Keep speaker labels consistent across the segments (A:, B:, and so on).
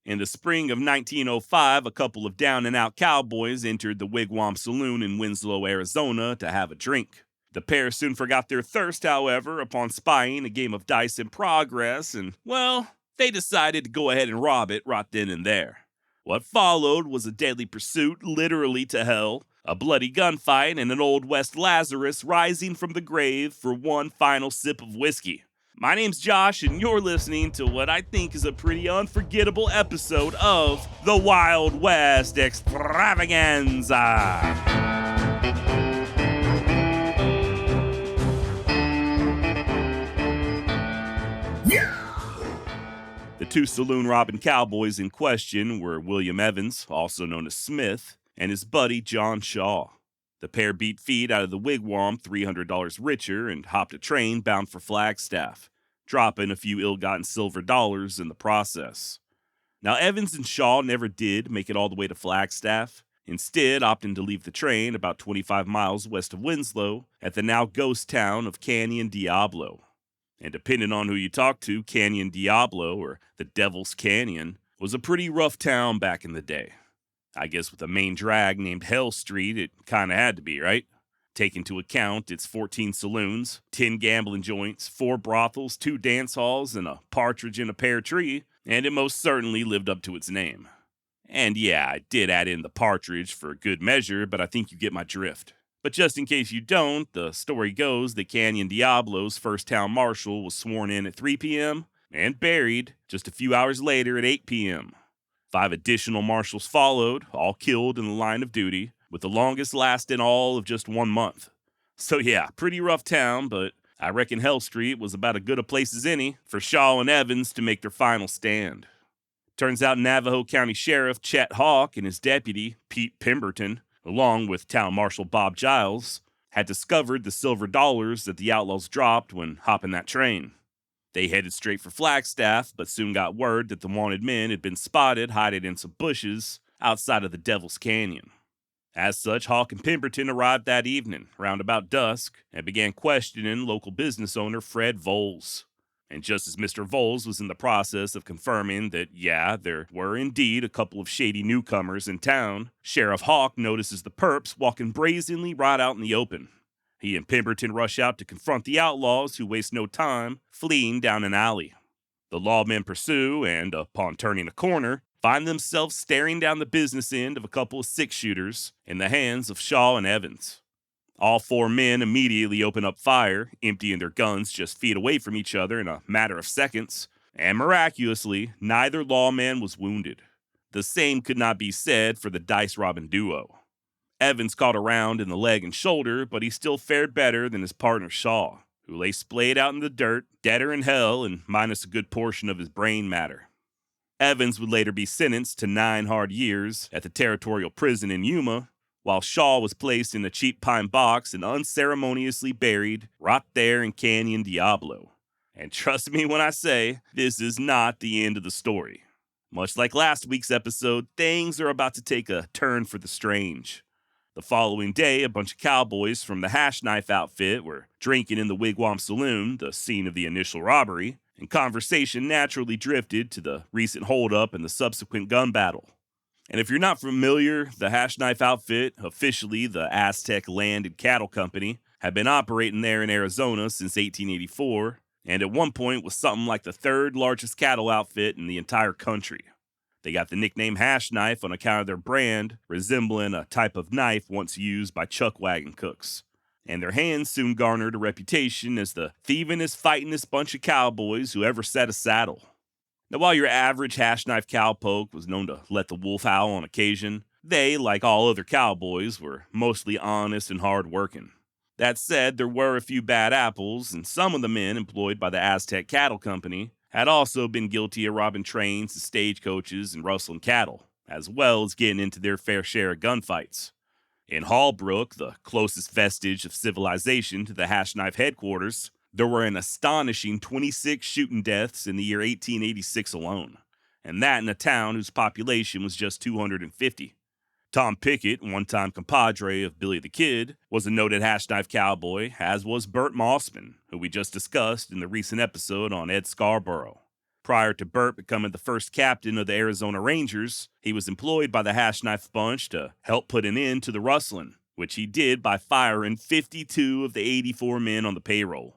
A: In the spring of 1905, a couple of down-and-out cowboys entered the Wigwam Saloon in Winslow, Arizona to have a drink. The pair soon forgot their thirst, however, upon spying a game of dice in progress, and, well, they decided to go ahead and rob it right then and there. What followed was a deadly pursuit, literally to hell, a bloody gunfight, and an Old West Lazarus rising from the grave for one final sip of whiskey. My name's Josh, and you're listening to what I think is a pretty unforgettable episode of the Wild West Extravaganza. The two saloon robbing cowboys in question were William Evans, also known as Smith, and his buddy John Shaw. The pair beat feet out of the wigwam $300 richer and hopped a train bound for Flagstaff, dropping a few ill-gotten silver dollars in the process. Now, Evans and Shaw never did make it all the way to Flagstaff, instead opting to leave the train about 25 miles west of Winslow at the now ghost town of Canyon Diablo. And depending on who you talk to, Canyon Diablo, or the Devil's Canyon, was a pretty rough town back in the day. I guess with a main drag named Hell Street, it kinda had to be, right? Take into account its 14 saloons, 10 gambling joints, 4 brothels, 2 dance halls, and a partridge in a pear tree, and it most certainly lived up to its name. And yeah, I did add in the partridge for good measure, but I think you get my drift. But just in case you don't, the story goes that Canyon Diablo's first town marshal was sworn in at 3 p.m. and buried just a few hours later at 8 p.m. 5 additional marshals followed, all killed in the line of duty, with the longest lasting all of just 1 month. So yeah, pretty rough town, but I reckon Hell Street was about as good a place as any for Shaw and Evans to make their final stand. Turns out Navajo County Sheriff Chet Hawk and his deputy, Pete Pemberton, along with Town Marshal Bob Giles, had discovered the silver dollars that the outlaws dropped when hopping that train. They headed straight for Flagstaff, but soon got word that the wanted men had been spotted hiding in some bushes outside of the Devil's Canyon. As such, Hawk and Pemberton arrived that evening, round about dusk, and began questioning local business owner Fred Voles. And just as Mr. Voles was in the process of confirming that, yeah, there were indeed a couple of shady newcomers in town, Sheriff Hawk notices the perps walking brazenly right out in the open. He and Pemberton rush out to confront the outlaws, who waste no time fleeing down an alley. The lawmen pursue and, upon turning a corner, find themselves staring down the business end of a couple of six-shooters in the hands of Shaw and Evans. All 4 men immediately open up fire, emptying their guns just feet away from each other in a matter of seconds, and miraculously, neither lawman was wounded. The same could not be said for the dice-robbing duo. Evans caught a round in the leg and shoulder, but he still fared better than his partner Shaw, who lay splayed out in the dirt, deader in hell, and minus a good portion of his brain matter. Evans would later be sentenced to 9 hard years at the territorial prison in Yuma, while Shaw was placed in a cheap pine box and unceremoniously buried right there in Canyon Diablo. And trust me when I say, this is not the end of the story. Much like last week's episode, things are about to take a turn for the strange. The following day, a bunch of cowboys from the Hash Knife outfit were drinking in the Wigwam Saloon, the scene of the initial robbery, and conversation naturally drifted to the recent holdup and the subsequent gun battle. And if you're not familiar, the Hash Knife outfit, officially the Aztec Land and Cattle Company, had been operating there in Arizona since 1884, and at one point was something like the 3rd largest cattle outfit in the entire country. They got the nickname Hash Knife on account of their brand, resembling a type of knife once used by chuck wagon cooks. And their hands soon garnered a reputation as the thievingest, fightingest bunch of cowboys who ever set a saddle. Now, while your average Hash Knife cowpoke was known to let the wolf howl on occasion, they, like all other cowboys, were mostly honest and hard-working. That said, there were a few bad apples, and some of the men employed by the Aztec Cattle Company had also been guilty of robbing trains and stagecoaches and rustling cattle, as well as getting into their fair share of gunfights. In Hallbrook, the closest vestige of civilization to the Hash Knife headquarters, there were an astonishing 26 shooting deaths in the year 1886 alone, and that in a town whose population was just 250. Tom Pickett, one-time compadre of Billy the Kid, was a noted Hash Knife cowboy, as was Burt Mossman, who we just discussed in the recent episode on Ed Scarborough. Prior to Burt becoming the first captain of the Arizona Rangers, he was employed by the Hash Knife Bunch to help put an end to the rustling, which he did by firing 52 of the 84 men on the payroll.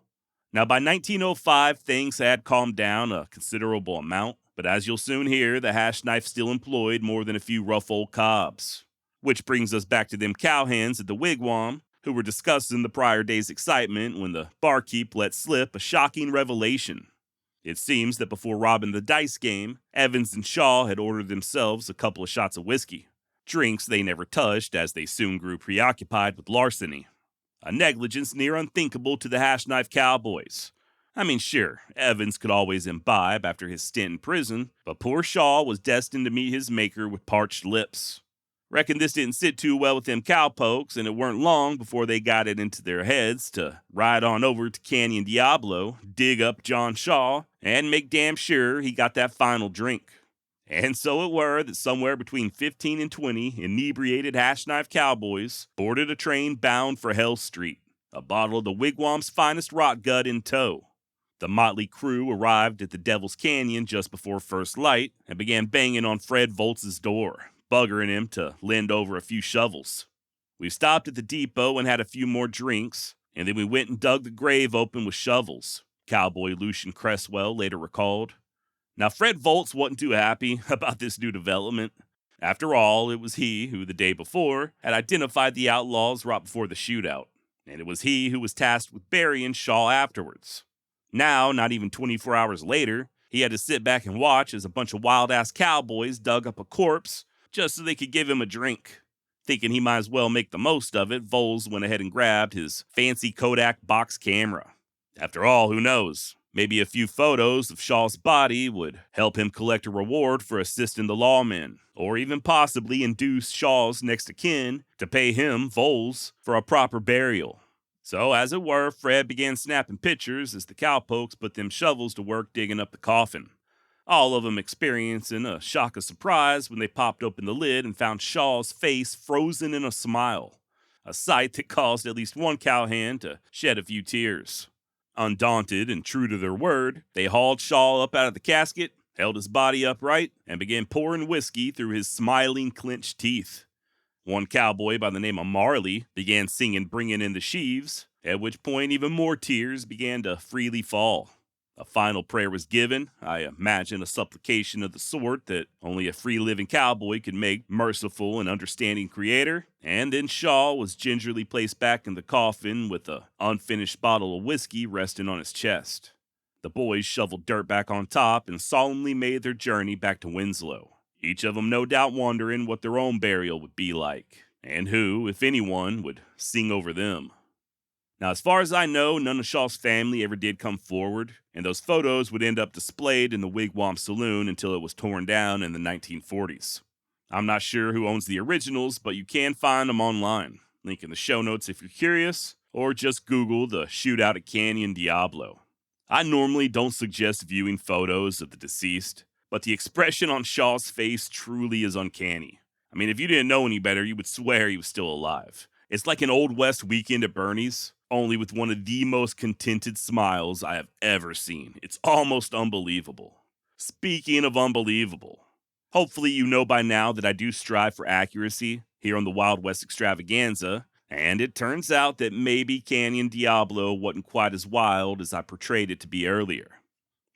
A: Now, by 1905, things had calmed down a considerable amount, but as you'll soon hear, the Hash Knife still employed more than a few rough old cobs. Which brings us back to them cowhands at the wigwam, who were discussing the prior day's excitement when the barkeep let slip a shocking revelation. It seems that before robbing the dice game, Evans and Shaw had ordered themselves a couple of shots of whiskey, drinks they never touched as they soon grew preoccupied with larceny. A negligence near unthinkable to the Hash Knife Cowboys. I mean, sure, Evans could always imbibe after his stint in prison, but poor Shaw was destined to meet his maker with parched lips. Reckon this didn't sit too well with them cowpokes, and it weren't long before they got it into their heads to ride on over to Canyon Diablo, dig up John Shaw, and make damn sure he got that final drink. And so it were that somewhere between 15 and 20 inebriated Hash Knife Cowboys boarded a train bound for Hell Street, a bottle of the wigwam's finest rot gut in tow. The motley crew arrived at the Devil's Canyon just before first light and began banging on Fred Voltz's door, buggering him to lend over a few shovels. We stopped at the depot and had a few more drinks, and then we went and dug the grave open with shovels, Cowboy Lucian Cresswell later recalled. Now, Fred Voltz wasn't too happy about this new development. After all, it was he who, the day before, had identified the outlaws right before the shootout, and it was he who was tasked with burying Shaw afterwards. Now, not even 24 hours later, he had to sit back and watch as a bunch of wild-ass cowboys dug up a corpse just so they could give him a drink. Thinking he might as well make the most of it, Voles went ahead and grabbed his fancy Kodak box camera. After all, who knows? Maybe a few photos of Shaw's body would help him collect a reward for assisting the lawmen, or even possibly induce Shaw's next of kin to pay him, Voles, for a proper burial. So, as it were, Fred began snapping pictures as the cowpokes put them shovels to work digging up the coffin. All of them experiencing a shock of surprise when they popped open the lid and found Shaw's face frozen in a smile, a sight that caused at least one cowhand to shed a few tears. Undaunted and true to their word, they hauled Shaw up out of the casket, held his body upright, and began pouring whiskey through his smiling, clenched teeth. One cowboy by the name of Marley began singing Bringin' in the Sheaves, at which point even more tears began to freely fall. A final prayer was given, I imagine a supplication of the sort that only a free-living cowboy could make, merciful and understanding creator, and then Shaw was gingerly placed back in the coffin with an unfinished bottle of whiskey resting on his chest. The boys shoveled dirt back on top and solemnly made their journey back to Winslow, each of them no doubt wondering what their own burial would be like, and who, if anyone, would sing over them. Now, as far as I know, none of Shaw's family ever did come forward, and those photos would end up displayed in the Wigwam Saloon until it was torn down in the 1940s. I'm not sure who owns the originals, but you can find them online. Link in the show notes if you're curious, or just Google the Shootout at Canyon Diablo. I normally don't suggest viewing photos of the deceased, but the expression on Shaw's face truly is uncanny. I mean, if you didn't know any better, you would swear he was still alive. It's like an Old West weekend at Bernie's, only with one of the most contented smiles I have ever seen. It's almost unbelievable. Speaking of unbelievable, hopefully you know by now that I do strive for accuracy here on the Wild West Extravaganza, and it turns out that maybe Canyon Diablo wasn't quite as wild as I portrayed it to be earlier.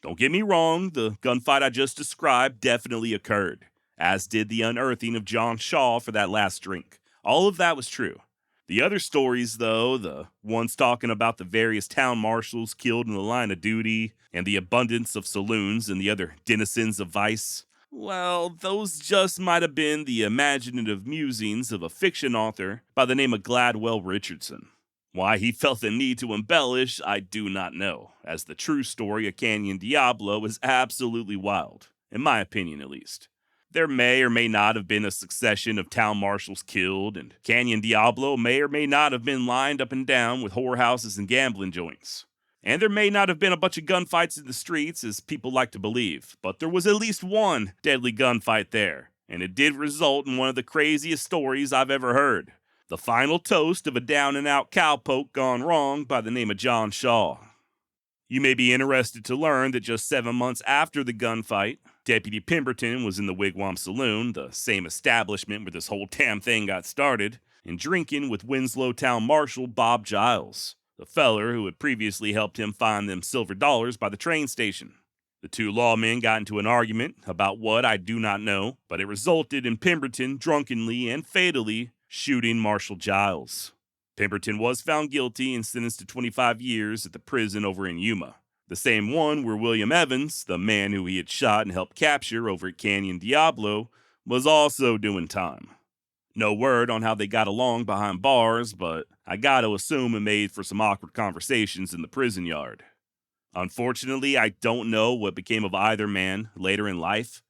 A: Don't get me wrong, the gunfight I just described definitely occurred, as did the unearthing of John Shaw for that last drink. All of that was true. The other stories, though, the ones talking about the various town marshals killed in the line of duty, and the abundance of saloons and the other denizens of vice, well, those just might have been the imaginative musings of a fiction author by the name of Gladwell Richardson. Why he felt the need to embellish, I do not know, as the true story of Canyon Diablo is absolutely wild, in my opinion at least. There may or may not have been a succession of town marshals killed, and Canyon Diablo may or may not have been lined up and down with whorehouses and gambling joints. And there may not have been a bunch of gunfights in the streets, as people like to believe, but there was at least one deadly gunfight there, and it did result in one of the craziest stories I've ever heard. The final toast of a down-and-out cowpoke gone wrong by the name of John Shaw. You may be interested to learn that just 7 months after the gunfight, Deputy Pemberton was in the Wigwam Saloon, the same establishment where this whole damn thing got started, and drinking with Winslow Town Marshal Bob Giles, the feller who had previously helped him find them silver dollars by the train station. The two lawmen got into an argument about what I do not know, but it resulted in Pemberton drunkenly and fatally shooting Marshal Giles. Pemberton was found guilty and sentenced to 25 years at the prison over in Yuma, the same one where William Evans, the man who he had shot and helped capture over at Canyon Diablo, was also doing time. No word on how they got along behind bars, but I gotta assume it made for some awkward conversations in the prison yard. Unfortunately, I don't know what became of either man later in life.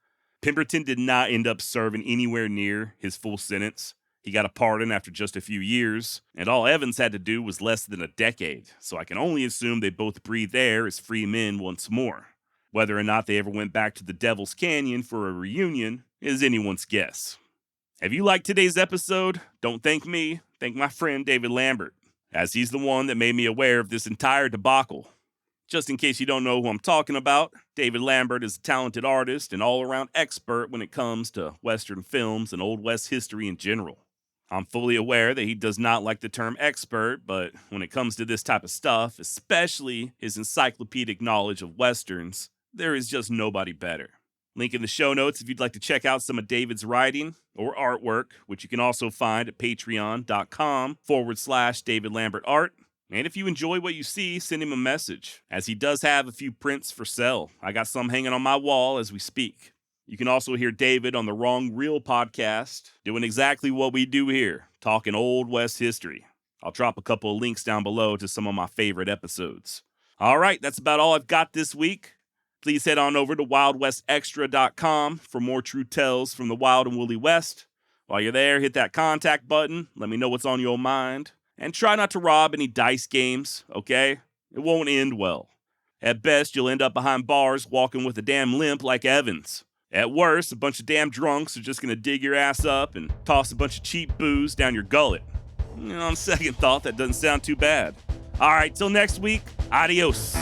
A: Pemberton did not end up serving anywhere near his full sentence. He got a pardon after just a few years, and all Evans had to do was less than a decade, so I can only assume they both breathed air as free men once more. Whether or not they ever went back to the Devil's Canyon for a reunion is anyone's guess. If you liked today's episode, don't thank me, thank my friend David Lambert, as he's the one that made me aware of this entire debacle. Just in case you don't know who I'm talking about, David Lambert is a talented artist and all-around expert when it comes to Western films and Old West history in general. I'm fully aware that he does not like the term expert, but when it comes to this type of stuff, especially his encyclopedic knowledge of Westerns, there is just nobody better. Link in the show notes if you'd like to check out some of David's writing or artwork, which you can also find at patreon.com/David Lambert Art. And if you enjoy what you see, send him a message, as he does have a few prints for sale. I got some hanging on my wall as we speak. You can also hear David on the Wrong Reel podcast, doing exactly what we do here, talking Old West history. I'll drop a couple of links down below to some of my favorite episodes. All right, that's about all I've got this week. Please head on over to wildwestextra.com for more true tales from the Wild and Woolly West. While you're there, hit that contact button, let me know what's on your mind, and try not to rob any dice games, okay? It won't end well. At best, you'll end up behind bars walking with a damn limp like Evans. At worst, a bunch of damn drunks are just going to dig your ass up and toss a bunch of cheap booze down your gullet. On second thought, that doesn't sound too bad. All right, till next week, adios.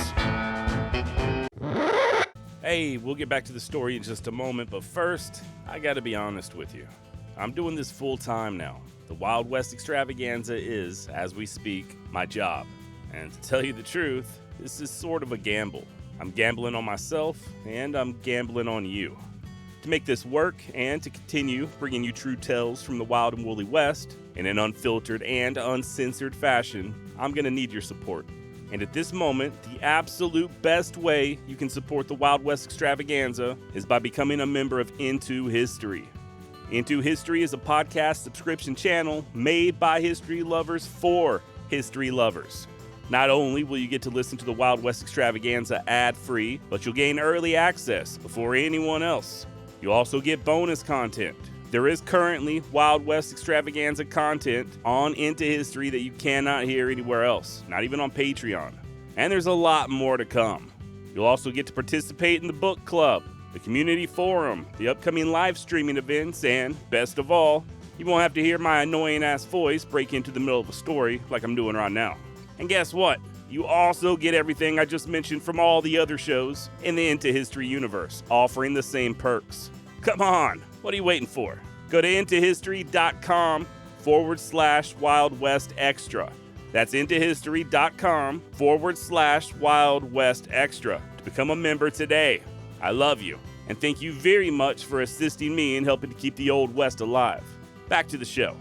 A: Hey, we'll get back to the story in just a moment, but first, I gotta be honest with you. I'm doing this full time now. The Wild West Extravaganza is, as we speak, my job. And to tell you the truth, this is sort of a gamble. I'm gambling on myself, and I'm gambling on you. To make this work, and to continue bringing you true tales from the Wild and Woolly West in an unfiltered and uncensored fashion, I'm gonna need your support. And at this moment, the absolute best way you can support the Wild West Extravaganza is by becoming a member of Into History. Into History is a podcast subscription channel made by history lovers for history lovers. Not only will you get to listen to the Wild West Extravaganza ad-free, but you'll gain early access before anyone else. You'll also get bonus content. There is currently Wild West Extravaganza content on Into History that you cannot hear anywhere else, not even on Patreon. And there's a lot more to come. You'll also get to participate in the book club, the community forum, the upcoming live streaming events, and, best of all, you won't have to hear my annoying ass voice break into the middle of a story like I'm doing right now. And guess what? You also get everything I just mentioned from all the other shows in the Into History universe, offering the same perks. Come on, what are you waiting for? Go to intohistory.com/Wild West Extra. That's intohistory.com/Wild West Extra to become a member today. I love you, and thank you very much for assisting me in helping to keep the Old West alive. Back to the show.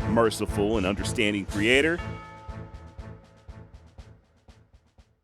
A: Merciful and understanding Creator,